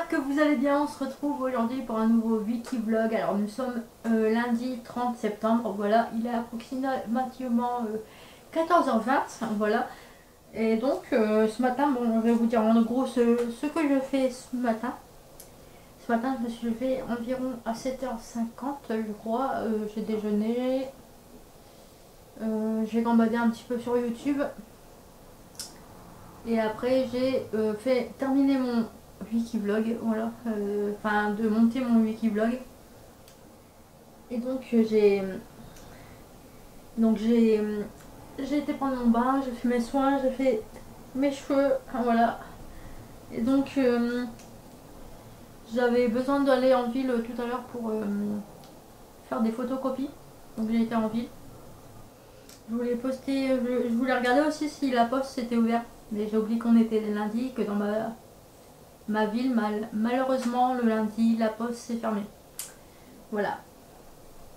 j'espère que vous allez bien. On se retrouve aujourd'hui pour un nouveau wiki vlog. Alors nous sommes lundi 30 septembre, voilà, il est approximativement 14h20, voilà. Et donc ce matin, bon, je vais vous dire en gros ce que je fais ce matin. Ce matin je me suis levée environ à 7h50 je crois, j'ai déjeuné, j'ai gambadé un petit peu sur YouTube. Et après j'ai fait terminer mon Wikivlog, voilà, enfin de monter mon Wikivlog. Et j'ai été prendre mon bain, j'ai fait mes soins, j'ai fait mes cheveux, enfin, voilà. Et donc j'avais besoin d'aller en ville tout à l'heure pour faire des photocopies. Donc j'ai été en ville. Je voulais poster, je voulais regarder aussi si la poste était ouverte. Mais j'ai oublié qu'on était le lundi, que dans ma ville, malheureusement, le lundi, la poste s'est fermée. Voilà.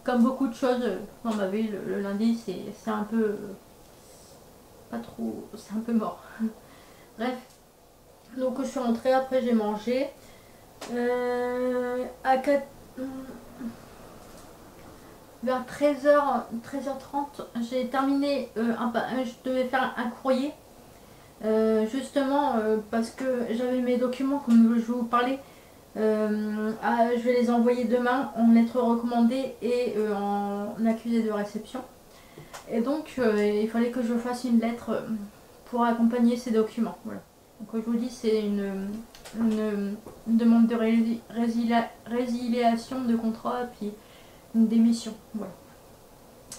Comme beaucoup de choses dans ma ville, le lundi, c'est un peu... pas trop... c'est un peu mort. Bref. Donc je suis rentrée, après j'ai mangé. À 4... Vers 13h30, j'ai terminé, je devais faire un courrier. Justement, parce que j'avais mes documents, comme je vous parlais. Je vais les envoyer demain en lettre recommandée et en accusé de réception. Et donc il fallait que je fasse une lettre pour accompagner ces documents. Voilà. Donc je vous dis, c'est une demande de résiliation de contrat et puis une démission. Voilà.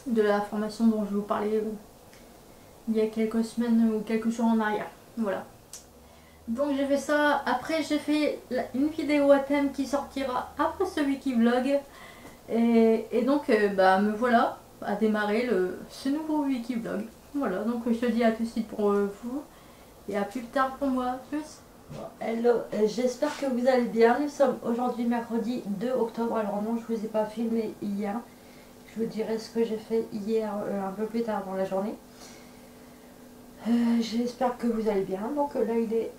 De la formation dont je vous parlais il y a quelques semaines ou quelques jours en arrière. Voilà. Donc j'ai fait ça, après j'ai fait une vidéo à thème qui sortira après ce wiki-vlog. Et donc me voilà à démarrer ce nouveau wiki-vlog. Voilà, donc je te dis à tout de suite pour vous et à plus tard pour moi. Plus. Hello, j'espère que vous allez bien. Nous sommes aujourd'hui mercredi 2 octobre. Alors non, je vous ai pas filmé hier. Je vous dirai ce que j'ai fait hier un peu plus tard dans la journée. J'espère que vous allez bien. Donc là il est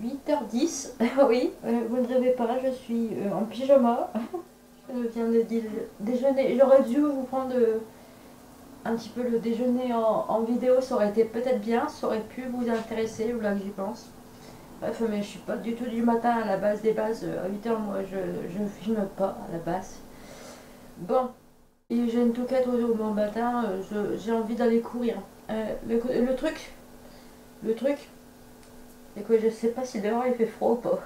8h10. Oui, vous ne rêvez pas, je suis en pyjama. Je viens de déjeuner. J'aurais dû vous prendre un petit peu le déjeuner en vidéo. Ça aurait été peut-être bien. Ça aurait pu vous intéresser, là que j'y pense. Bref, mais je suis pas du tout du matin à la base des bases. À 8h, moi je filme pas à la base. Bon, et j'ai une touquette au bon matin. J'ai envie d'aller courir. Le truc, c'est que je sais pas si dehors il fait froid ou pas.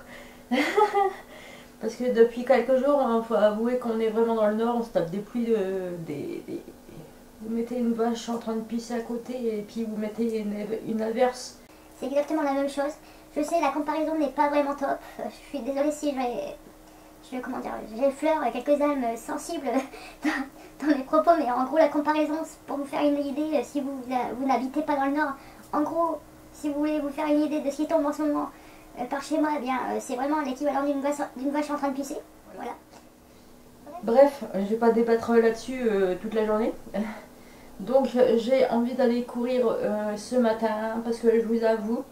Parce que depuis quelques jours, il faut avouer qu'on est vraiment dans le nord, on se tape des pluies Vous mettez une vache en train de pisser à côté et puis vous mettez une averse. C'est exactement la même chose. Je sais, la comparaison n'est pas vraiment top. Je suis désolée si comment dire, j'effleure quelques âmes sensibles dans mes propos, mais en gros la comparaison, pour vous faire une idée, si vous n'habitez pas dans le nord, en gros, si vous voulez vous faire une idée de ce qui tombe en ce moment par chez moi, eh bien c'est vraiment l'équivalent d'une vache en train de pisser. Voilà. Bref, je vais pas débattre là-dessus toute la journée. Donc j'ai envie d'aller courir ce matin parce que je vous avoue,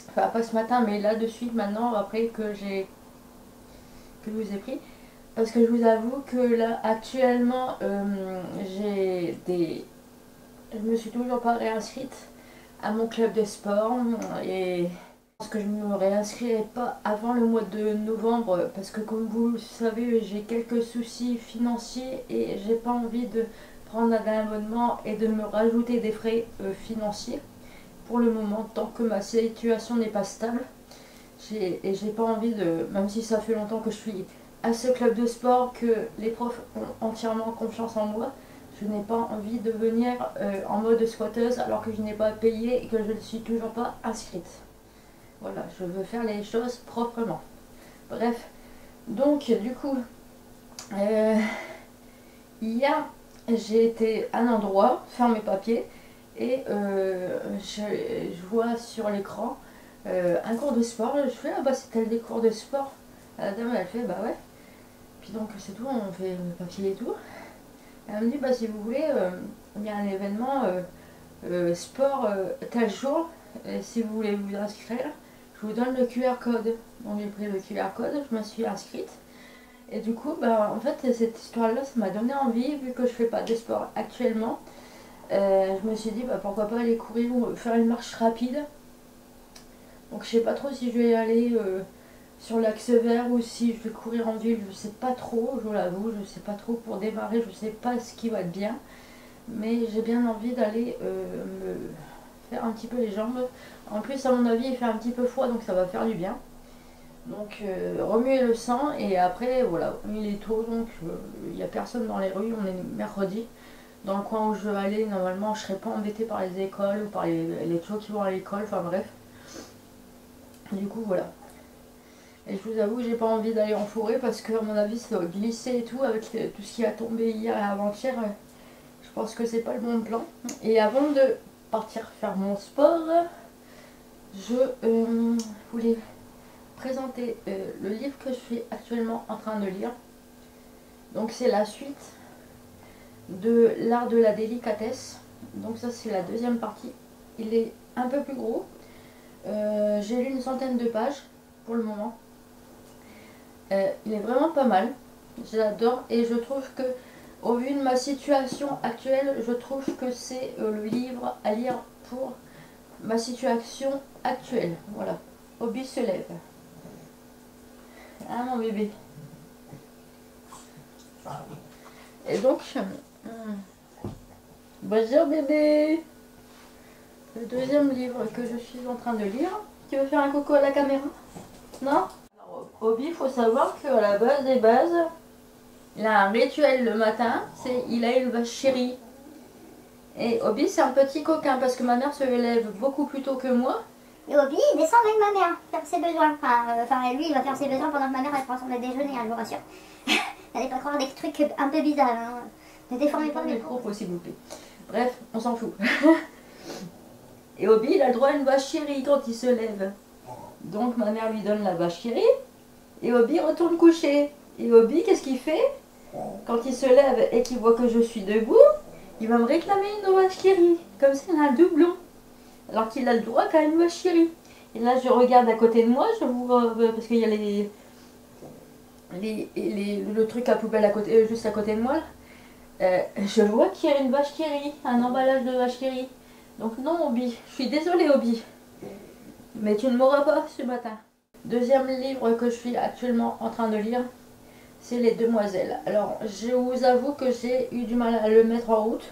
enfin pas ce matin mais là de suite maintenant après que je vous ai pris, parce que je vous avoue que là actuellement je me suis toujours pas réinscrite à mon club de sport et je pense que je ne me réinscrirai pas avant le mois de novembre parce que comme vous le savez j'ai quelques soucis financiers et j'ai pas envie de prendre un abonnement et de me rajouter des frais financiers pour le moment tant que ma situation n'est pas stable. Et j'ai pas envie de, même si ça fait longtemps que je suis à ce club de sport, que les profs ont entièrement confiance en moi, je n'ai pas envie de venir en mode squatteuse alors que je n'ai pas payé et que je ne suis toujours pas inscrite. Voilà, je veux faire les choses proprement. Bref, donc du coup, hier j'ai été à un endroit faire mes papiers et je vois sur l'écran un cours de sport. Je fais ah bah c'était des cours de sport. La dame elle fait bah ouais. Puis donc c'est tout, on fait le papier et tout. Elle me dit bah si vous voulez il y a un événement sport tel jour et si vous voulez vous inscrire je vous donne le QR code. Donc j'ai pris le QR code, je me suis inscrite. Et du coup, bah, en fait, cette histoire-là, ça m'a donné envie, vu que je fais pas de sport actuellement. Je me suis dit, bah, pourquoi pas aller courir ou faire une marche rapide. Donc je sais pas trop si je vais aller sur l'axe vert ou si je vais courir en ville, je sais pas trop, je vous l'avoue, je sais pas trop pour démarrer, je sais pas ce qui va être bien. Mais j'ai bien envie d'aller me faire un petit peu les jambes. En plus, à mon avis, il fait un petit peu froid, donc ça va faire du bien. Donc remuer le sang et après voilà, il est tôt donc il n'y a personne dans les rues, on est mercredi. Dans le coin où je veux aller, normalement je ne serai pas embêtée par les écoles ou par les gens qui vont à l'école, enfin bref. Du coup voilà. Et je vous avoue que j'ai pas envie d'aller en forêt parce que à mon avis ça va glisser et tout avec tout ce qui a tombé hier et avant-hier. Je pense que c'est pas le bon plan. Et avant de partir faire mon sport, je voulais présenter le livre que je suis actuellement en train de lire. Donc c'est la suite de l'art de la délicatesse. Donc ça c'est la deuxième partie. Il est un peu plus gros. J'ai lu une centaine de pages pour le moment. Il est vraiment pas mal. J'adore et je trouve que au vu de ma situation actuelle, je trouve que c'est le livre à lire pour ma situation actuelle. Voilà. Obi se lève. Ah mon bébé. Et donc, bonjour bébé. Le deuxième livre que je suis en train de lire. Tu veux faire un coucou à la caméra? Non? Alors, Obi, il faut savoir qu'à la base des bases, il a un rituel le matin, c'est il a une vache chérie. Et Obi, c'est un petit coquin parce que ma mère se lève beaucoup plus tôt que moi. Et Obi, il descend avec ma mère, faire ses besoins. Enfin, lui, il va faire ses besoins pendant que ma mère, elle prend son déjeuner, hein, je vous rassure. N'allez pas croire des trucs un peu bizarres. Hein. Ne déformez pas mes propos, s'il vous plaît. Bref, on s'en fout. Et Obi, il a le droit à une vache chérie quand il se lève. Donc ma mère lui donne la vache chérie. Et Obi retourne coucher. Et Obi, qu'est-ce qu'il fait? Quand il se lève et qu'il voit que je suis debout, il va me réclamer une vache chérie. Comme ça, il a un doublon. Alors qu'il a le droit qu'à une vache chérie. Et là, je regarde à côté de moi, je vois, parce qu'il y a le truc à poubelle à côté, juste à côté de moi. Je vois qu'il y a une vache chérie, un emballage de vache chérie. Donc non, Obi, je suis désolée, Obi. Mais tu ne m'auras pas ce matin. Deuxième livre que je suis actuellement en train de lire, c'est Les Demoiselles. Alors, je vous avoue que j'ai eu du mal à le mettre en route.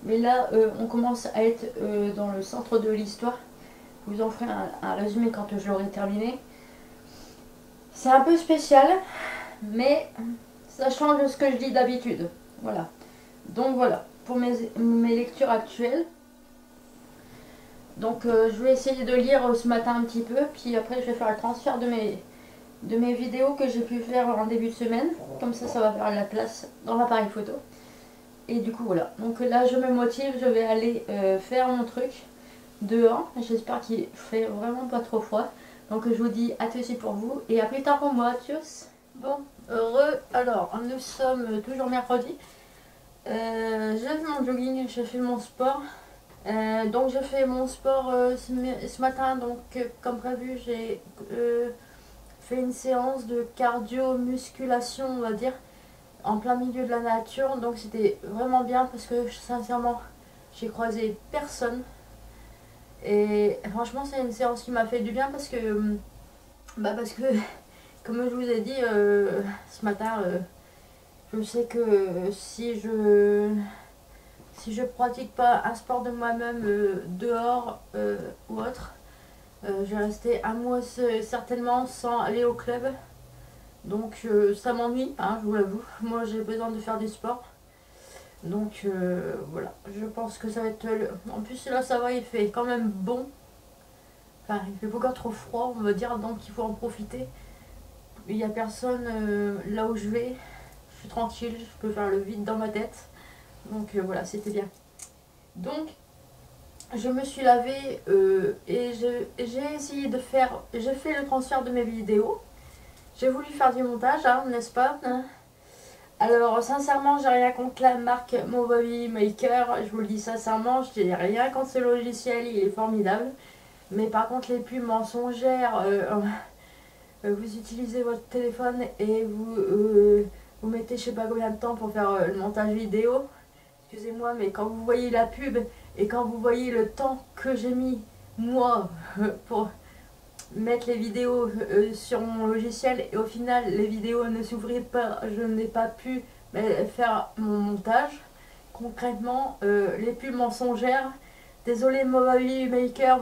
Mais là, on commence à être dans le centre de l'histoire. Je vous en ferai un résumé quand je l'aurai terminé. C'est un peu spécial, mais ça change de ce que je dis d'habitude. Voilà. Donc voilà, pour mes lectures actuelles. Donc je vais essayer de lire ce matin un petit peu, puis après je vais faire le transfert de mes vidéos que j'ai pu faire en début de semaine. Comme ça va faire la place dans l'appareil photo. Et du coup voilà, donc là je me motive, je vais aller faire mon truc dehors. J'espère qu'il fait vraiment pas trop froid. Donc je vous dis à tout de suite pour vous et à plus tard pour moi, tchuss. Bon, heureux, alors nous sommes toujours mercredi. J'ai fait mon jogging, j'ai fait mon sport. Donc je fais mon sport ce matin, donc comme prévu j'ai fait une séance de cardio-musculation on va dire, en plein milieu de la nature, donc c'était vraiment bien parce que sincèrement j'ai croisé personne et franchement c'est une séance qui m'a fait du bien parce que comme je vous ai dit ce matin, je sais que si je pratique pas un sport de moi-même dehors ou autre, je vais rester un mois certainement sans aller au club. Donc ça m'ennuie, hein, je vous l'avoue. Moi j'ai besoin de faire du sport. Donc voilà, je pense que ça va être... En plus là ça va, il fait quand même bon. Enfin il fait pas encore trop froid on va dire, donc il faut en profiter. Il n'y a personne là où je vais. Je suis tranquille, je peux faire le vide dans ma tête. Donc voilà, c'était bien. Donc je me suis lavée et j'ai essayé de faire... J'ai fait le transfert de mes vidéos. J'ai voulu faire du montage, hein, n'est-ce pas? Alors sincèrement, j'ai rien contre la marque Movie Maker. Je vous le dis sincèrement, je n'ai rien contre ce logiciel, il est formidable. Mais par contre, les pubs mensongères, vous utilisez votre téléphone et vous mettez je sais pas combien de temps pour faire le montage vidéo. Excusez-moi, mais quand vous voyez la pub et quand vous voyez le temps que j'ai mis, moi, pour mettre les vidéos sur mon logiciel, et au final, les vidéos ne s'ouvraient pas, je n'ai pas pu faire mon montage. Concrètement, les pubs mensongères, désolé Movie Maker,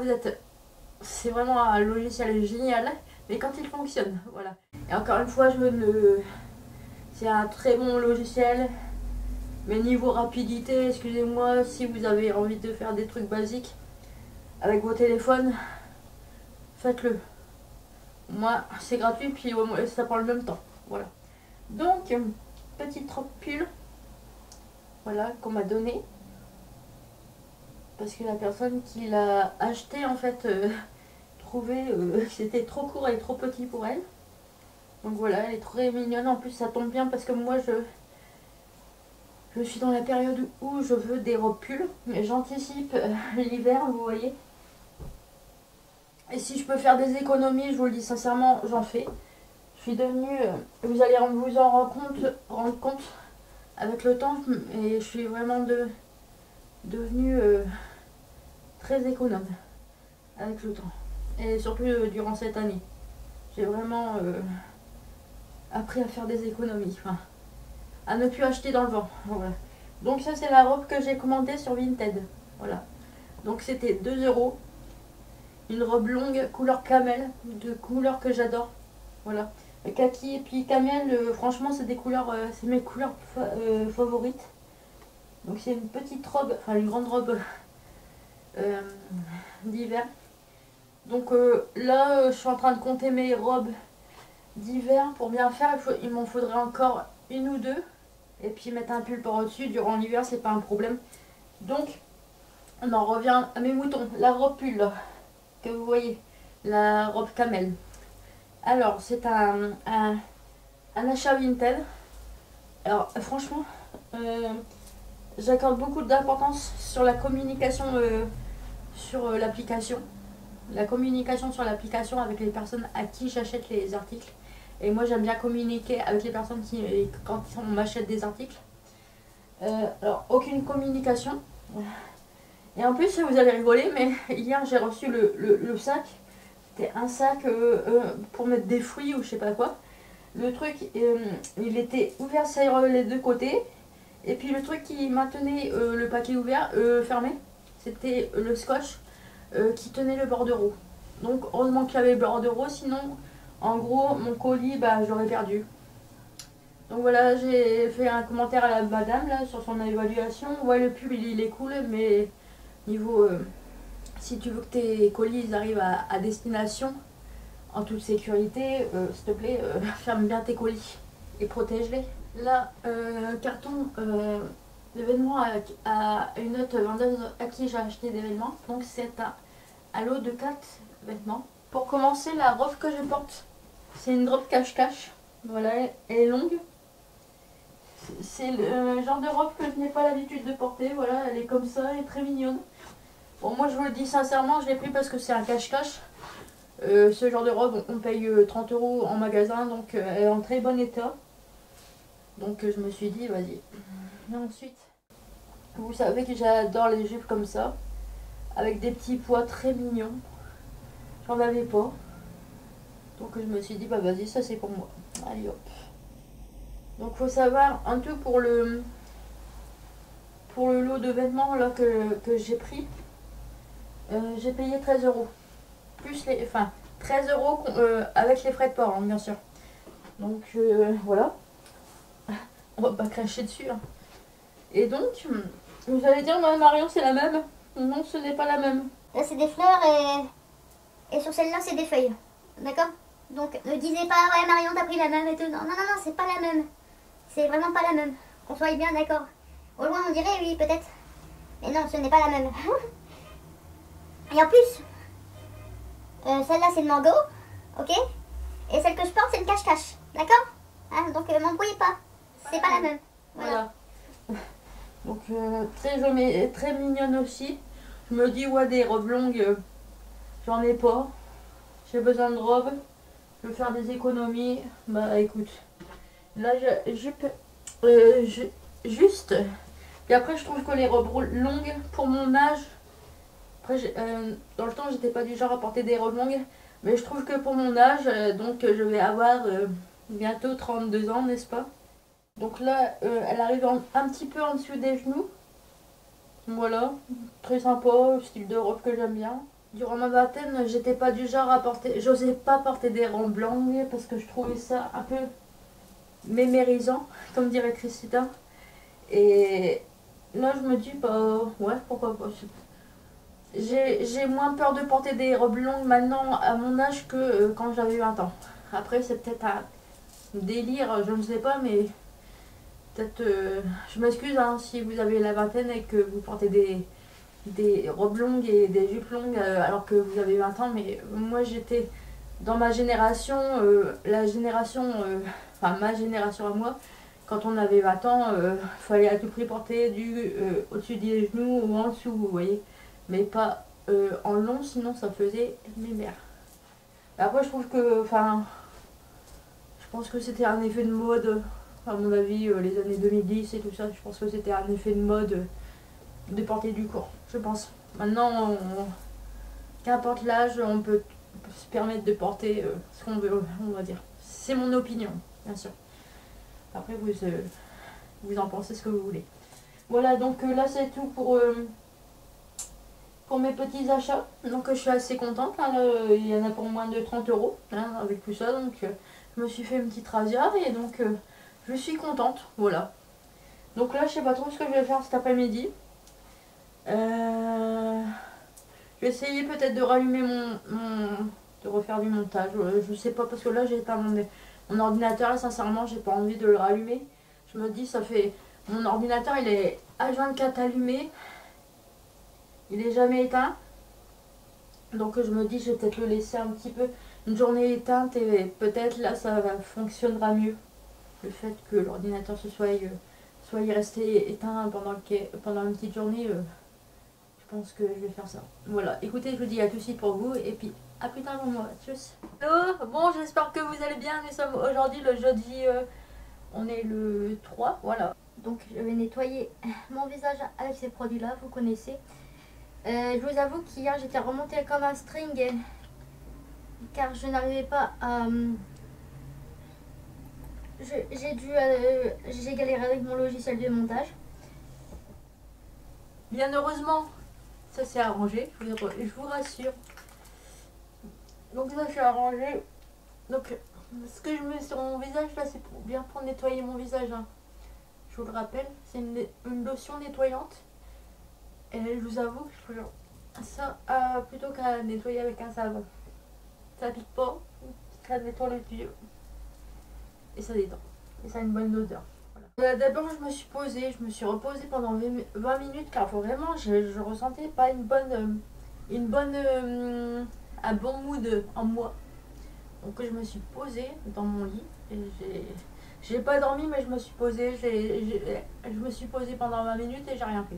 c'est vraiment un logiciel génial, mais quand il fonctionne, voilà. Et encore une fois, c'est un très bon logiciel, mais niveau rapidité, excusez-moi, si vous avez envie de faire des trucs basiques avec vos téléphones, faites-le. Moi, c'est gratuit, puis ça prend le même temps, voilà. Donc, petite robe pull, voilà, qu'on m'a donné. Parce que la personne qui l'a acheté, en fait, trouvait que c'était trop court et trop petit pour elle. Donc voilà, elle est très mignonne. En plus, ça tombe bien parce que moi, je suis dans la période où je veux des robes pulls. J'anticipe l'hiver, vous voyez. Et si je peux faire des économies, je vous le dis sincèrement, j'en fais. Je suis devenue, vous allez vous en rendre compte avec le temps, et je suis vraiment devenue très économe avec le temps. Et surtout durant cette année. J'ai vraiment appris à faire des économies. Enfin, à ne plus acheter dans le vent. Voilà. Donc ça, c'est la robe que j'ai commandée sur Vinted. Voilà. Donc c'était 2 euros. Une robe longue, couleur camel, de couleurs que j'adore. Voilà. Kaki et puis camel, franchement, c'est des couleurs, c'est mes couleurs favorites. Donc c'est une petite robe, enfin une grande robe d'hiver. Donc là, je suis en train de compter mes robes d'hiver pour bien faire. Il m'en faudrait encore une ou deux. Et puis mettre un pull par-dessus. Durant l'hiver, c'est pas un problème. Donc, on en revient à mes moutons. La robe pull là, que vous voyez. La robe camel. Alors, c'est un achat Vinted. Alors, franchement, j'accorde beaucoup d'importance sur la communication sur l'application. La communication sur l'application avec les personnes à qui j'achète les articles. Et moi, j'aime bien communiquer avec les personnes quand on m'achète des articles. Alors, aucune communication. Et en plus, vous allez rigoler, mais hier, j'ai reçu le sac. C'était un sac pour mettre des fruits ou je sais pas quoi. Le truc, il était ouvert sur les deux côtés. Et puis le truc qui maintenait le paquet ouvert, fermé, c'était le scotch qui tenait le bordereau. Donc heureusement qu'il y avait le bordereau, sinon en gros mon colis, bah, je l'aurais perdu. Donc voilà, j'ai fait un commentaire à la madame là sur son évaluation. Ouais, le pub il est cool, mais niveau si tu veux que tes colis arrivent à destination en toute sécurité, s'il te plaît, ferme bien tes colis et protège-les. Là, carton d'événements à une autre vendeuse à qui j'ai acheté des vêtements. Donc c'est un lot de 4 vêtements. Pour commencer, la robe que je porte, c'est une robe cache-cache. Voilà, elle est longue. C'est le genre de robe que je n'ai pas l'habitude de porter. Voilà, elle est comme ça, elle est très mignonne. Bon, moi je vous le dis sincèrement, je l'ai pris parce que c'est un cache-cache. Ce genre de robe, on paye 30 € en magasin, donc elle est en très bon état. Donc je me suis dit, vas-y. Et ensuite, vous savez que j'adore les jupes comme ça, avec des petits pois très mignons. J'en avais pas. Donc je me suis dit, bah vas-y, ça c'est pour moi. Allez hop. Donc faut savoir, un tout pour le lot de vêtements là que j'ai pris, j'ai payé 13 €. Plus les, enfin 13 € avec les frais de port, hein, bien sûr. Donc voilà. On va pas cracher dessus. Hein. Et donc, vous allez dire, Marion, c'est la même? Non, ce n'est pas la même. Là, c'est des fleurs et sur celle-là, c'est des feuilles. D'accord? Donc, ne disez pas, ouais, Marion, t'as pris la même et tout. Non, non, non, non, c'est pas la même. C'est vraiment pas la même. Qu'on soit bien d'accord. Au loin, on dirait, oui, peut-être. Mais non, ce n'est pas la même. Et en plus, celle-là, c'est le mango. Ok? Et celle que je porte, c'est le cache-cache. D'accord? Hein, donc, m'embrouillez pas. C'est pas la même. Voilà. Donc très mignonne aussi. Je me dis, ouais, des robes longues, j'en ai pas. J'ai besoin de robes. Je veux faire des économies. Bah écoute, là juste. Et après, je trouve que les robes longues, pour mon âge, après, dans le temps, j'étais pas du genre à porter des robes longues, mais je trouve que pour mon âge, donc je vais avoir bientôt 32 ans, n'est-ce pas? Donc là, elle arrive un petit peu en dessous des genoux. Voilà, très sympa, style de robe que j'aime bien. Durant ma vingtaine, j'étais pas du genre à porter, j'osais pas porter des robes longues parce que je trouvais ça un peu mémérisant, comme dirait Christina. Et là, je me dis, bah ouais, pourquoi pas. J'ai moins peur de porter des robes longues maintenant à mon âge que quand j'avais 20 ans. Après, c'est peut-être un délire, je ne sais pas, mais peut-être. Je m'excuse hein, si vous avez la vingtaine et que vous portez des robes longues et des jupes longues alors que vous avez 20 ans, mais moi j'étais dans ma génération, la génération, enfin ma génération à moi, quand on avait 20 ans, fallait à tout prix porter du au-dessus des genoux ou en dessous, vous voyez, mais pas en long, sinon ça faisait mes mères. Après, je trouve que, enfin, je pense que c'était un effet de mode, à mon avis, les années 2010 et tout ça, je pense que c'était un effet de mode de porter du court, je pense. Maintenant, qu'importe l'âge, on peut se permettre de porter ce qu'on veut, on va dire. C'est mon opinion, bien sûr. Après, vous en pensez ce que vous voulez. Voilà, donc là, c'est tout pour mes petits achats. Donc, je suis assez contente. Hein, il y en a pour moins de 30 euros hein, avec tout ça. Donc, je me suis fait une petite razzia et donc, je suis contente. Voilà. Donc là, je sais pas trop ce que je vais faire cet après-midi. Je vais essayer peut-être de rallumer de refaire du montage. Je sais pas parce que là j'ai éteint mon ordinateur et sincèrement j'ai pas envie de le rallumer. Je me dis ça fait. Mon ordinateur il est H24 allumé. Il est jamais éteint. Donc je me dis je vais peut-être le laisser un petit peu une journée éteinte et peut-être là ça fonctionnera mieux. Le fait que l'ordinateur soit resté éteint pendant une petite journée. Je pense que je vais faire ça. Voilà, écoutez, je vous dis à tout de suite pour vous et puis à plus tard pour moi. Tchuss. Hello, bon, j'espère que vous allez bien. Nous sommes aujourd'hui le jeudi, on est le 3, voilà. Donc je vais nettoyer mon visage avec ces produits-là, vous connaissez. Je vous avoue qu'hier j'étais remontée comme un string car je n'arrivais pas à... j'ai galéré avec mon logiciel de montage. Bien heureusement, ça s'est arrangé, je vous rassure. Donc ça c'est arrangé. Donc ce que je mets sur mon visage là c'est pour nettoyer mon visage. Hein. Je vous le rappelle, c'est une lotion nettoyante. Et je vous avoue que je préfère ça plutôt qu'à nettoyer avec un savon. Ça pique pas, ça nettoie les tuyaux. Et ça détend. Et ça a une bonne odeur. Voilà. D'abord je me suis posée, je me suis reposée pendant 20 minutes car vraiment je ressentais pas un bon mood en moi. Donc je me suis posée dans mon lit et j'ai pas dormi mais je me suis posée, je me suis posée pendant 20 minutes et j'ai rien fait.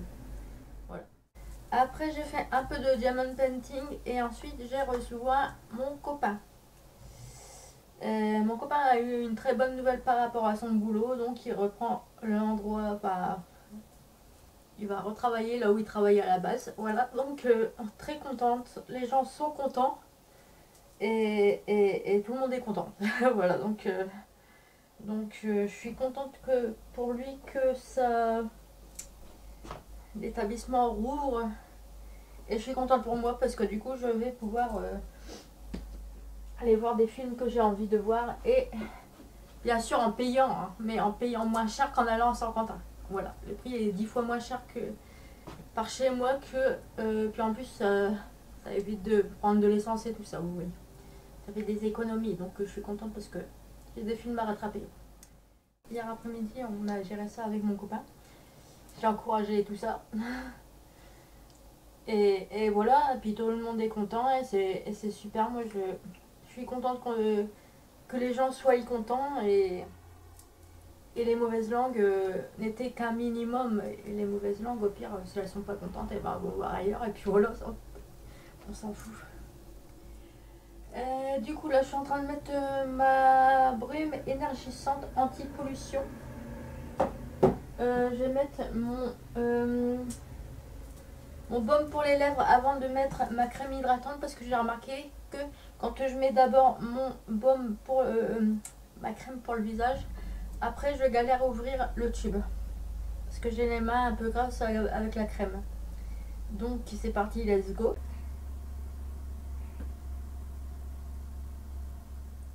Voilà. Après j'ai fait un peu de diamond painting et ensuite j'ai rejoint mon copain. Mon copain a eu une très bonne nouvelle par rapport à son boulot, donc il reprend l'endroit, il va retravailler là où il travaillait à la base. Voilà, donc très contente, les gens sont contents et tout le monde est content. Voilà, donc je suis contente que pour lui que l'établissement rouvre et je suis contente pour moi parce que du coup je vais pouvoir aller voir des films que j'ai envie de voir et bien sûr en payant, hein, mais en payant moins cher qu'en allant à Saint-Quentin. Voilà, le prix est 10 fois moins cher que par chez moi que puis en plus ça évite de prendre de l'essence et tout ça, vous voyez. Ça fait des économies donc je suis contente parce que j'ai des films à rattraper. Hier après-midi on a géré ça avec mon copain. J'ai encouragé tout ça. Et voilà, et puis tout le monde est content et c'est super. Moi je suis contente que les gens soient contents et les mauvaises langues n'étaient qu'un minimum. Et les mauvaises langues, au pire, si elles sont pas contentes, elles vont voir ailleurs. Et puis voilà, on s'en fout. Du coup là je suis en train de mettre ma brume énergisante anti-pollution. Je vais mettre mon baume pour les lèvres avant de mettre ma crème hydratante parce que j'ai remarqué que quand je mets d'abord mon baume pour ma crème pour le visage, après je galère à ouvrir le tube parce que j'ai les mains un peu grasses avec la crème. Donc c'est parti, let's go.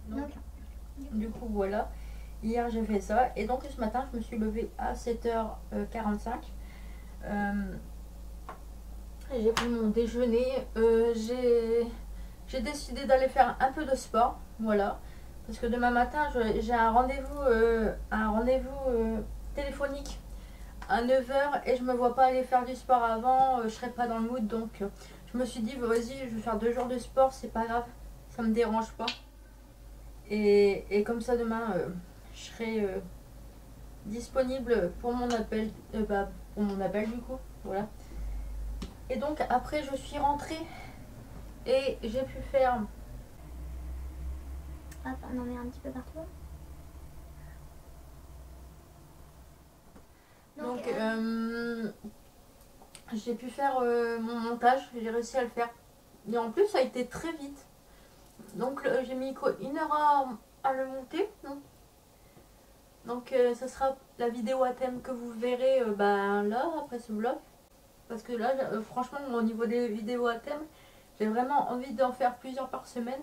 Donc, du coup voilà, hier j'ai fait ça et donc ce matin je me suis levée à 7h45. J'ai pris mon déjeuner, j'ai décidé d'aller faire un peu de sport, voilà, parce que demain matin j'ai un rendez-vous téléphonique à 9h et je me vois pas aller faire du sport avant, je serai pas dans le mood, donc je me suis dit vas-y, je vais faire 2 jours de sport, c'est pas grave, ça me dérange pas. Et comme ça demain je serai disponible pour mon appel, pour mon appel du coup, voilà. Et donc après je suis rentrée et j'ai pu faire... Hop, on en met un petit peu partout. Donc j'ai pu faire mon montage, j'ai réussi à le faire. Et en plus ça a été très vite. Donc j'ai mis quoi, 1 heure à le monter. Donc ça sera la vidéo à thème que vous verrez là après ce vlog. Parce que là franchement au niveau des vidéos à thème, j'ai vraiment envie d'en faire plusieurs par semaine.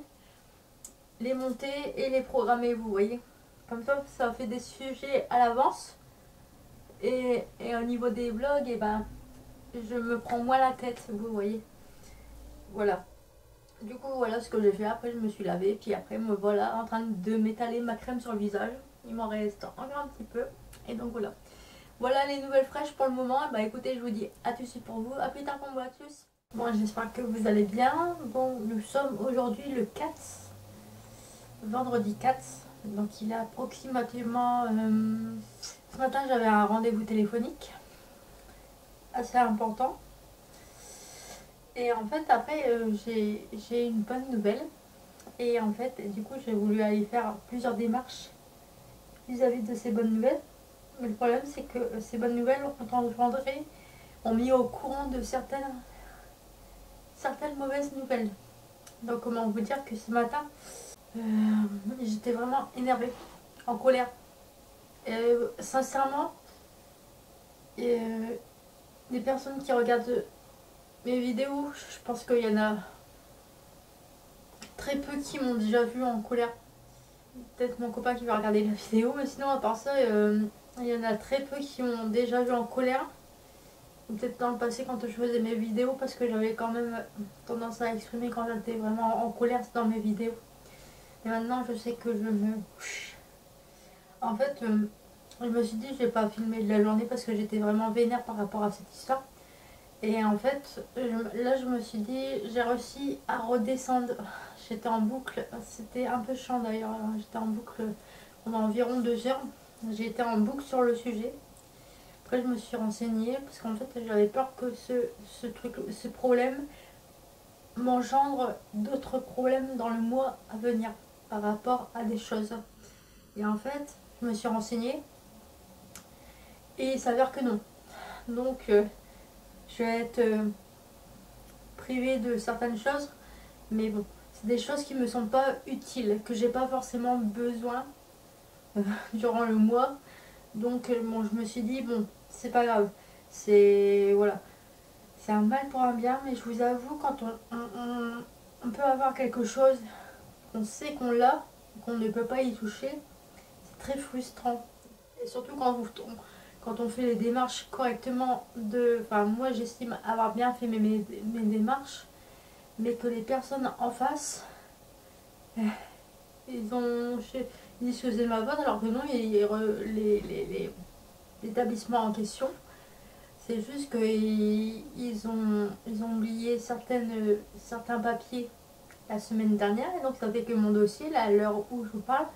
Les monter et les programmer, vous voyez. Comme ça fait des sujets à l'avance. Et au niveau des vlogs, je me prends moins la tête, vous voyez. Voilà. Du coup, voilà ce que j'ai fait. Après, je me suis lavée. Puis après, me voilà en train de m'étaler ma crème sur le visage. Il m'en reste encore un petit peu. Et donc voilà. Voilà les nouvelles fraîches pour le moment. Bah écoutez, je vous dis à tout de suite pour vous. À plus tard pour moi, à tous. Bon, j'espère que vous allez bien. Bon, nous sommes aujourd'hui le 4. Vendredi 4. Donc il est approximativement... ce matin, j'avais un rendez-vous téléphonique assez important. Et en fait, après, j'ai une bonne nouvelle. Et en fait, du coup, j'ai voulu aller faire plusieurs démarches vis-à-vis de ces bonnes nouvelles. Mais le problème, c'est que ces bonnes nouvelles ont mis au courant de certaines mauvaises nouvelles. Donc, comment vous dire que ce matin, j'étais vraiment énervée, en colère. Et sincèrement, les personnes qui regardent mes vidéos, je pense qu'il y en a très peu qui m'ont déjà vu en colère. Peut-être mon copain qui va regarder la vidéo, mais sinon à part ça, il y en a très peu qui m'ont déjà vu en colère. Ou peut-être dans le passé quand je faisais mes vidéos, parce que j'avais quand même tendance à exprimer quand j'étais vraiment en colère dans mes vidéos. Et maintenant je sais que je me... En fait, je me suis dit je vais pas filmer de la journée parce que j'étais vraiment vénère par rapport à cette histoire. Et en fait, là je me suis dit, j'ai réussi à redescendre. J'étais en boucle, c'était un peu chiant d'ailleurs, j'étais en boucle pendant environ 2 heures. J'ai été en boucle sur le sujet. Après je me suis renseignée parce qu'en fait j'avais peur que ce problème m'engendre d'autres problèmes dans le mois à venir par rapport à des choses. Et en fait, je me suis renseignée et il s'avère que non. Donc je vais être privée de certaines choses, mais bon, c'est des choses qui me sont pas utiles, que j'ai pas forcément besoin durant le mois. Donc bon, je me suis dit bon, c'est pas grave, c'est voilà, c'est un mal pour un bien. Mais je vous avoue, quand on peut avoir quelque chose, on sait qu'on l'a, qu'on ne peut pas y toucher, c'est très frustrant. Et surtout quand on fait les démarches correctement, enfin moi j'estime avoir bien fait mes démarches, mais que les personnes en face, ils disent que c'est ma faute alors que non, l'établissement en question, c'est juste qu'ils ont oublié certains papiers la semaine dernière, et donc ça fait que mon dossier, là, à l'heure où je vous parle,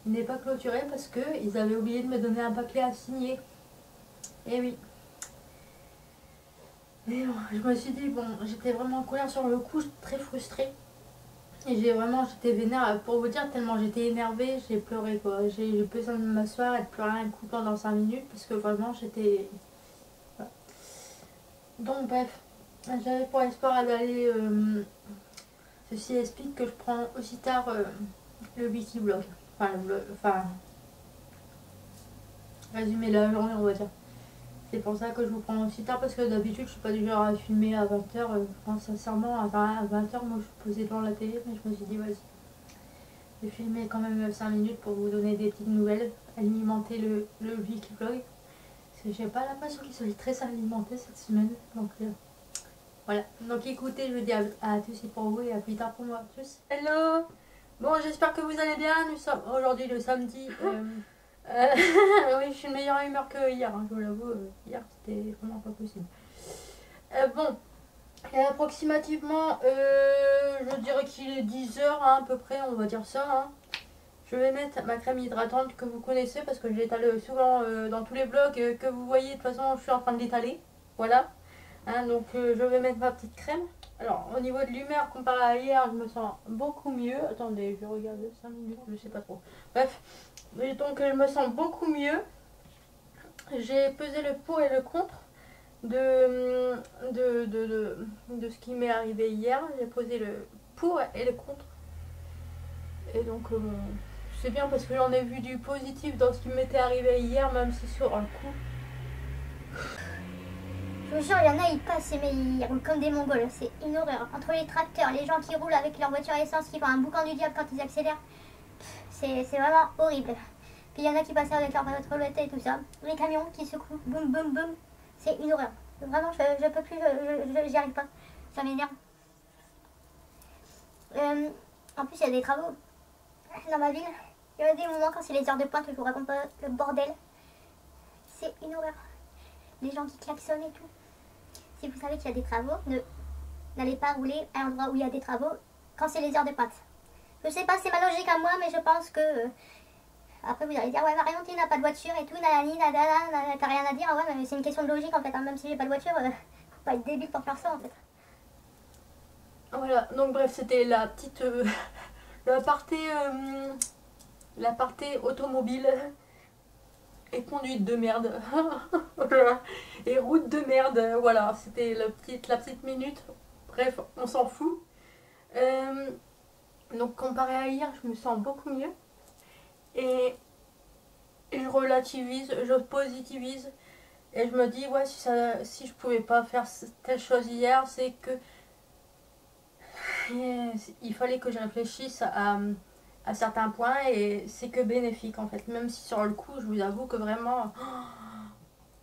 il n'est pas clôturé parce qu'ils avaient oublié de me donner un papier à signer. Et oui. Mais bon, je me suis dit, bon, j'étais vraiment en colère sur le coup, très frustrée. Et j'étais vénère, pour vous dire, tellement j'étais énervée, j'ai pleuré quoi. J'ai eu besoin de m'asseoir et de pleurer un coup pendant 5 minutes parce que vraiment j'étais... Voilà. Donc bref, j'avais pour espoir d'aller... ceci explique que je prends aussi tard le wikiblog. Enfin, résumé la journée on va dire. C'est pour ça que je vous prends aussi tard parce que d'habitude je suis pas du genre à filmer à 20h. Je pense sincèrement à 20h moi je suis posée devant la télé mais je me suis dit vas-y. J'ai filmé quand même 5 minutes pour vous donner des petites nouvelles, alimenter le weekly vlog. Parce que j'ai pas l'impression qu'il soit très alimenté cette semaine. Donc voilà. Donc écoutez, je vous dis à tous et pour vous et à plus tard pour moi. Tchuss. Hello. Bon, j'espère que vous allez bien. Nous sommes aujourd'hui le samedi. Oui, je suis de meilleure humeur que hier, hein, je vous l'avoue. Hier, c'était vraiment pas possible. Bon, et approximativement, je dirais qu'il est 10h hein, à peu près, on va dire ça. Hein. Je vais mettre ma crème hydratante que vous connaissez parce que je l'étale souvent dans tous les vlogs que vous voyez. De toute façon, je suis en train de l'étaler. Voilà. Hein, donc, je vais mettre ma petite crème. Alors, au niveau de l'humeur, comparé à hier, je me sens beaucoup mieux. Attendez, je regarde 5 minutes, je sais pas trop. Bref, et donc je me sens beaucoup mieux. J'ai pesé le pour et le contre de ce qui m'est arrivé hier. J'ai posé le pour et le contre. Et donc, bon, c'est bien parce que j'en ai vu du positif dans ce qui m'était arrivé hier, même si sur un coup. Je vous jure, il y en a, ils passent, mais ils roulent comme des mongols. C'est une horreur. Entre les tracteurs, les gens qui roulent avec leur voiture à essence, qui font un boucan du diable quand ils accélèrent, c'est vraiment horrible. Puis il y en a qui passent avec leur roulette et tout ça. Les camions qui secouent, boum, boum, boum. C'est une horreur. Vraiment, je peux plus, j'y arrive pas. Ça m'énerve. En plus, il y a des travaux dans ma ville. Il y a des moments quand c'est les heures de pointe, je vous raconte pas le bordel. C'est une horreur. Les gens qui klaxonnent et tout. Si vous savez qu'il y a des travaux, n'allez pas rouler à l'endroit où il y a des travaux quand c'est les heures de pointe. Je sais pas, c'est ma logique à moi, mais je pense que... après vous allez dire, ouais Marion, tu n'as pas de voiture et tout, nanani, nanana, t'as rien à dire. Ouais, mais c'est une question de logique en fait, hein. Même si j'ai pas de voiture, faut pas être débile pour faire ça en fait. Voilà, donc bref, c'était la petite... l'aparté automobile et conduite de merde. Et route de merde, voilà, c'était la petite minute. Bref, on s'en fout. Donc comparé à hier, je me sens beaucoup mieux. Et je relativise, je positivise. Et je me dis, ouais, si je pouvais pas faire telle chose hier, c'est que il fallait que je réfléchisse à certains points et c'est que bénéfique en fait. Même si sur le coup, je vous avoue que vraiment...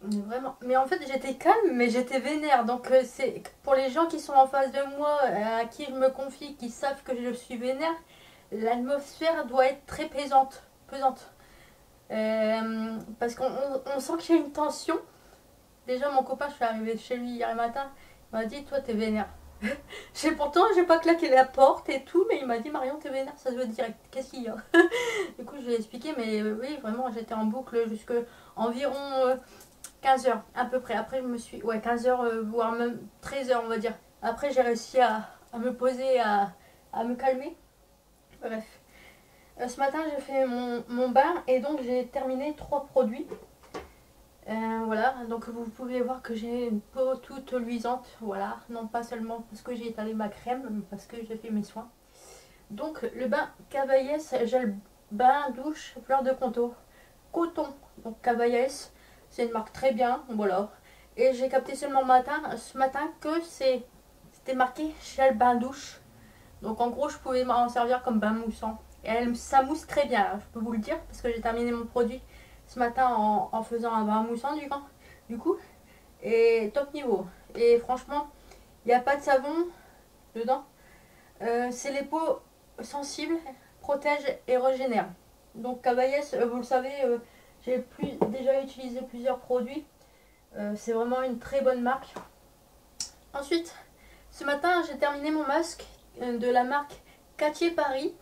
Vraiment. Mais en fait, j'étais calme, mais j'étais vénère. Donc, c'est pour les gens qui sont en face de moi, à qui je me confie, qui savent que je suis vénère, l'atmosphère doit être très pesante. Parce qu'on sent qu'il y a une tension. Déjà, mon copain, je suis arrivée chez lui hier matin, il m'a dit, toi, t'es vénère. Pourtant, j'ai pas claqué la porte et tout, mais il m'a dit, Marion, t'es vénère, ça se veut direct. Qu'est-ce qu'il y a? Du coup, je lui ai expliqué, mais oui, vraiment, j'étais en boucle jusque environ 15h à peu près. Après, je me suis... Ouais, 15h, voire même 13h, on va dire. Après, j'ai réussi à me poser, à me calmer. Bref. Ce matin, j'ai fait mon bain et donc j'ai terminé 3 produits. Voilà, donc vous pouvez voir que j'ai une peau toute luisante. Voilà, non pas seulement parce que j'ai étalé ma crème, mais parce que j'ai fait mes soins. Donc, le bain Cavaillès gel bain douche fleur de contour. Coton. Donc, Cavaillès. C'est une marque très bien, voilà. Et j'ai capté seulement ce matin que c'était marqué gel bain douche. Donc en gros, je pouvais m'en servir comme bain moussant. Et ça mousse très bien, là, je peux vous le dire, parce que j'ai terminé mon produit ce matin en faisant un bain moussant du coup. Et top niveau. Et franchement, il n'y a pas de savon dedans. C'est les peaux sensibles, protège et régénère. Donc Cavaillès, vous le savez, j'ai déjà utilisé plusieurs produits. C'est vraiment une très bonne marque. Ensuite, ce matin, j'ai terminé mon masque de la marque Cartier Paris.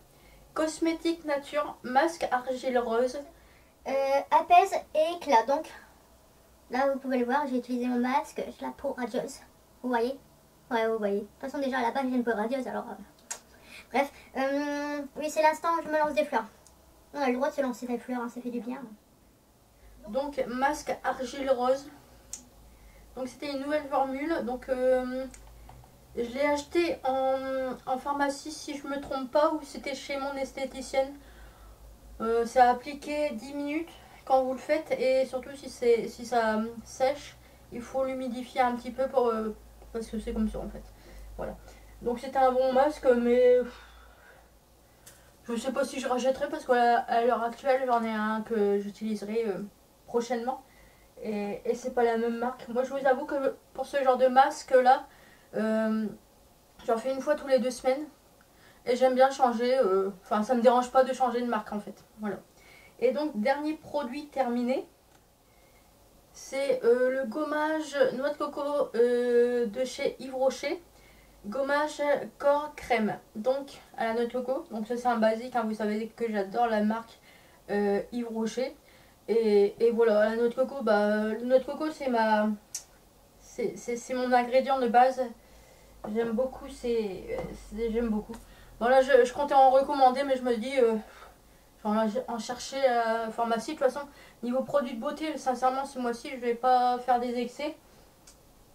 Cosmétique Nature, masque argile rose. Apaise et éclat. Donc, là, vous pouvez le voir, j'ai utilisé mon masque, j'ai la peau radieuse. Vous voyez? Ouais, vous voyez. De toute façon, déjà, à la base, j'ai une peau radieuse, alors... Bref, oui, c'est l'instant où je me lance des fleurs. On a le droit de se lancer des fleurs, hein, ça fait du bien. Donc masque argile rose. Donc c'était une nouvelle formule. Donc je l'ai acheté en pharmacie si je me trompe pas, ou c'était chez mon esthéticienne. Ça a appliqué 10 minutes quand vous le faites, et surtout si ça sèche, il faut l'humidifier un petit peu parce que c'est comme ça en fait. Voilà. Donc c'était un bon masque, mais je sais pas si je rachèterai parce qu'à l'heure actuelle j'en ai un que j'utiliserai prochainement, et c'est pas la même marque. Moi je vous avoue que pour ce genre de masque là, j'en fais une fois tous les 2 semaines, et j'aime bien changer. Enfin, ça me dérange pas de changer de marque en fait. Voilà. Et donc dernier produit terminé, c'est le gommage noix de coco de chez Yves Rocher. Gommage corps crème, donc à la noix de coco. Donc ça c'est un basique, hein, vous savez que j'adore la marque Yves Rocher. Et voilà, la noix de coco, la noix de coco c'est c'est mon ingrédient de base. J'aime beaucoup, j'aime beaucoup. Bon là je comptais en recommander, mais je me dis en chercher à la pharmacie. De toute façon, niveau produits de beauté, sincèrement ce mois-ci je vais pas faire des excès.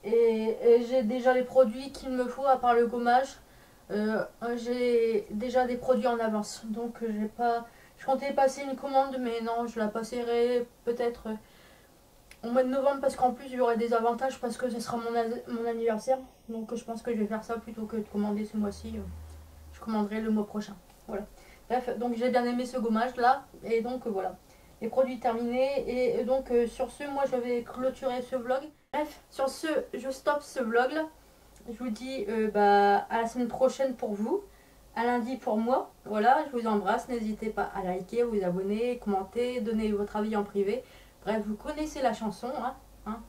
Et j'ai déjà les produits qu'il me faut à part le gommage. J'ai déjà des produits en avance. Donc j'ai pas. Je comptais passer une commande, mais non, je la passerai peut-être au mois de novembre, parce qu'en plus il y aurait des avantages parce que ce sera mon anniversaire. Donc je pense que je vais faire ça plutôt que de commander ce mois-ci. Je commanderai le mois prochain. Voilà. Bref, donc j'ai bien aimé ce gommage là. Et donc voilà. Les produits terminés. Et donc sur ce, moi je vais clôturer ce vlog. Bref, sur ce, je stoppe ce vlog là. Je vous dis à la semaine prochaine pour vous, à lundi pour moi. Voilà, je vous embrasse. N'hésitez pas à liker, vous abonner, commenter, donner votre avis en privé. Bref, vous connaissez la chanson, hein,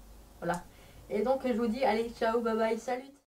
voilà. Et donc je vous dis, allez, ciao, bye bye, salut.